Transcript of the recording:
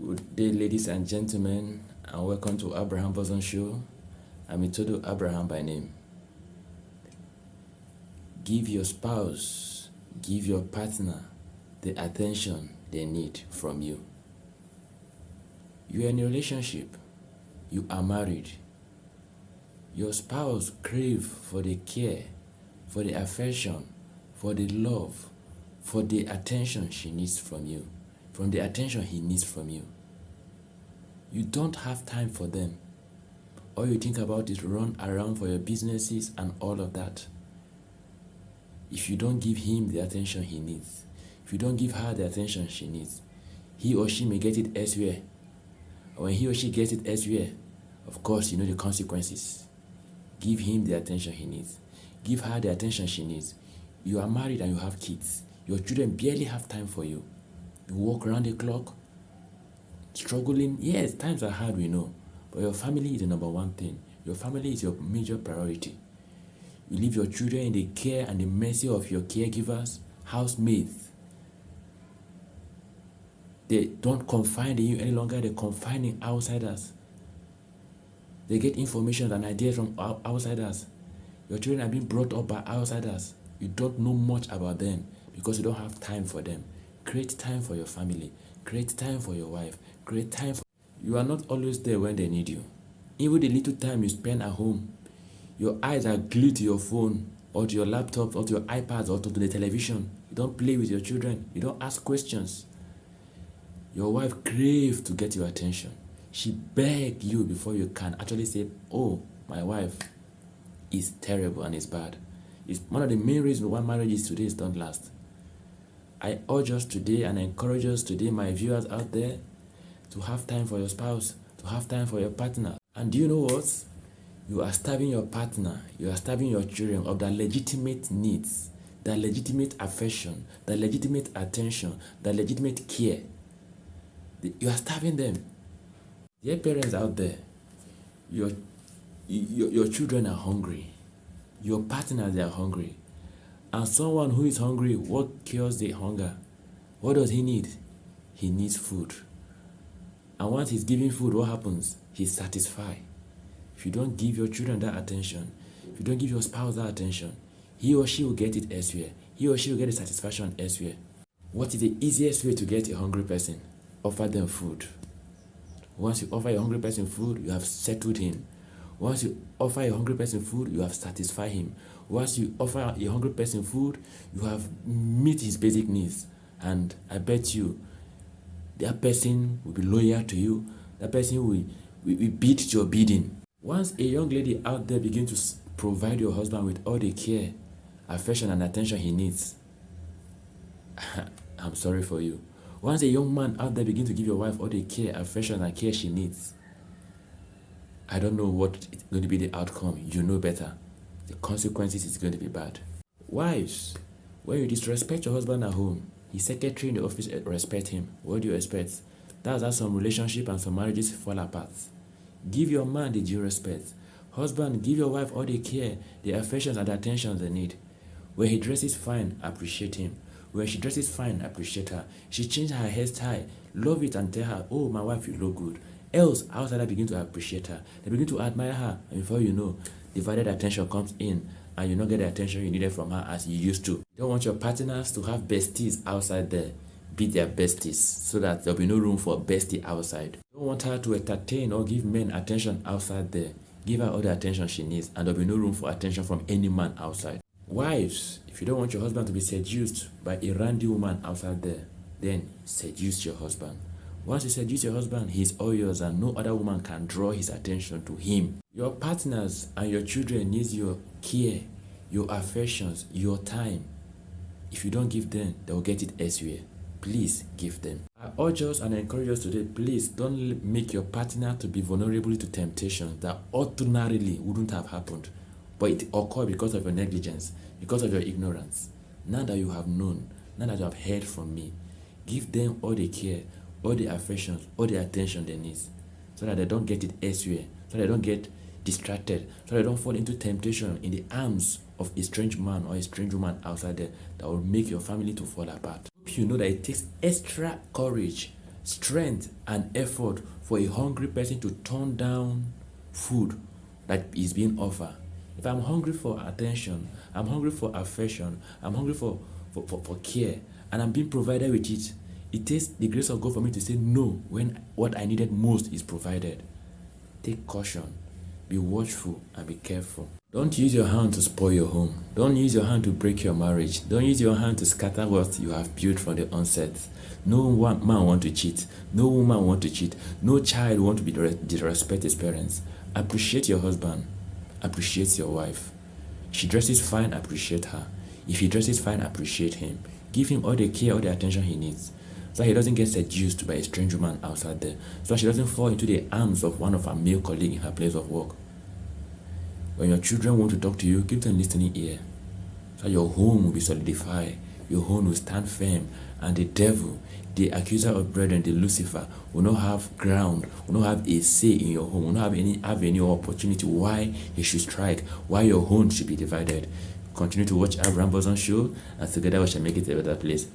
Good day, ladies and gentlemen, and welcome to Abraham Boson Show. I'm Itodo Abraham by name. Give your spouse, give your partner the attention they need from you. You are in a relationship, you are married. Your spouse crave for the care, for the affection, for the love, for the attention she needs from you, from the attention he needs from you. You don't have time for them. All you think about is run around for your businesses and all of that. If you don't give him the attention he needs, if you don't give her the attention she needs, he or she may get it elsewhere. When he or she gets it elsewhere, of course, you know the consequences. Give him the attention he needs. Give her the attention she needs. You are married and you have kids. Your children barely have time for you. You walk around the clock, struggling. Yes, times are hard, we know. But your family is the number one thing. Your family is your major priority. You leave your children in the care and the mercy of your caregivers, housemates. They don't confide in you any longer, they're confining outsiders. They get information and ideas from outsiders. Your children are being brought up by outsiders. You don't know much about them because you don't have time for them. Create time for your family. Create time for your wife. Create time for... You are not always there when they need you. Even the little time you spend at home, your eyes are glued to your phone or to your laptop or to your iPads or to the television. You don't play with your children. You don't ask questions. Your wife craves to get your attention. She begs you before you can actually say, oh, my wife is terrible and is bad. It's one of the main reasons why marriages today don't last. I urge us today and encourage us today, my viewers out there, to have time for your spouse, to have time for your partner. And do you know what? You are starving your partner, you are starving your children of their legitimate needs, their legitimate affection, their legitimate attention, their legitimate care. You are starving them. Dear parents out there, your children are hungry. Your partners are hungry. And someone who is hungry, what cures the hunger? What does he need? He needs food. And once he's giving food, what happens? He's satisfied. If you don't give your children that attention, if you don't give your spouse that attention, he or she will get it elsewhere. He or she will get the satisfaction elsewhere. What is the easiest way to get a hungry person? Offer them food. Once you offer a hungry person food, you have settled him. Once you offer a hungry person food, you have satisfied him. Once you offer a hungry person food, you have met his basic needs. And I bet you, that person will be loyal to you. That person will beat your bidding. Once a young lady out there begins to provide your husband with all the care, affection, and attention he needs, I'm sorry for you. Once a young man out there begins to give your wife all the care, affection, and care she needs, I don't know what is going to be the outcome. You know better. The consequences is going to be bad. Wives, when you disrespect your husband at home, his secretary in the office respect him. What do you expect? That's how some relationship and some marriages fall apart. Give your man the due respect. Husband, give your wife all the care, the affections, and the attention they need. When he dresses fine, appreciate him. When she dresses fine, appreciate her. She changed her hairstyle, love it and tell her, oh, my wife, you look good. Else, outsiders begin to appreciate her. They begin to admire her. And before you know, divided attention comes in and you don't get the attention you needed from her as you used to. You don't want your partners to have besties outside there. Be their besties so that there'll be no room for bestie outside. You don't want her to entertain or give men attention outside there. Give her all the attention she needs and there'll be no room for attention from any man outside. Wives, if you don't want your husband to be seduced by a randy woman outside there, then seduce your husband. Once you seduce your husband, he's all yours and no other woman can draw his attention to him. Your partners and your children need your care, your affections, your time. If you don't give them, they will get it elsewhere. Please give them. I urge us and encourage us today, please don't make your partner to be vulnerable to temptations that ordinarily wouldn't have happened. But it occurred because of your negligence, because of your ignorance. Now that you have known, now that you have heard from me, give them all the care, all the affections, all the attention they need, so that they don't get it elsewhere, so they don't get distracted, so they don't fall into temptation in the arms of a strange man or a strange woman outside there that will make your family to fall apart. You know that it takes extra courage, strength and effort for a hungry person to turn down food that is being offered. If I'm hungry for attention, I'm hungry for affection, I'm hungry for care, and I'm being provided with it, it takes the grace of God for me to say no when what I needed most is provided. Take caution, be watchful, and be careful. Don't use your hand to spoil your home. Don't use your hand to break your marriage. Don't use your hand to scatter what you have built from the onset. No man want to cheat. No woman want to cheat. No child want to be disrespect his parents. Appreciate your husband. Appreciate your wife. She dresses fine, appreciate her. If he dresses fine, appreciate him. Give him all the care, all the attention he needs, so he doesn't get seduced by a strange woman outside there, so she doesn't fall into the arms of one of her male colleagues in her place of work. When your children want to talk to you, give them listening ear, so your home will be solidified, your home will stand firm, and the devil, the accuser of brethren, the Lucifer, will not have ground, will not have a say in your home, will not have any opportunity why he should strike, why your home should be divided. Continue to watch Abraham Boson's show, and together we shall make it a better place.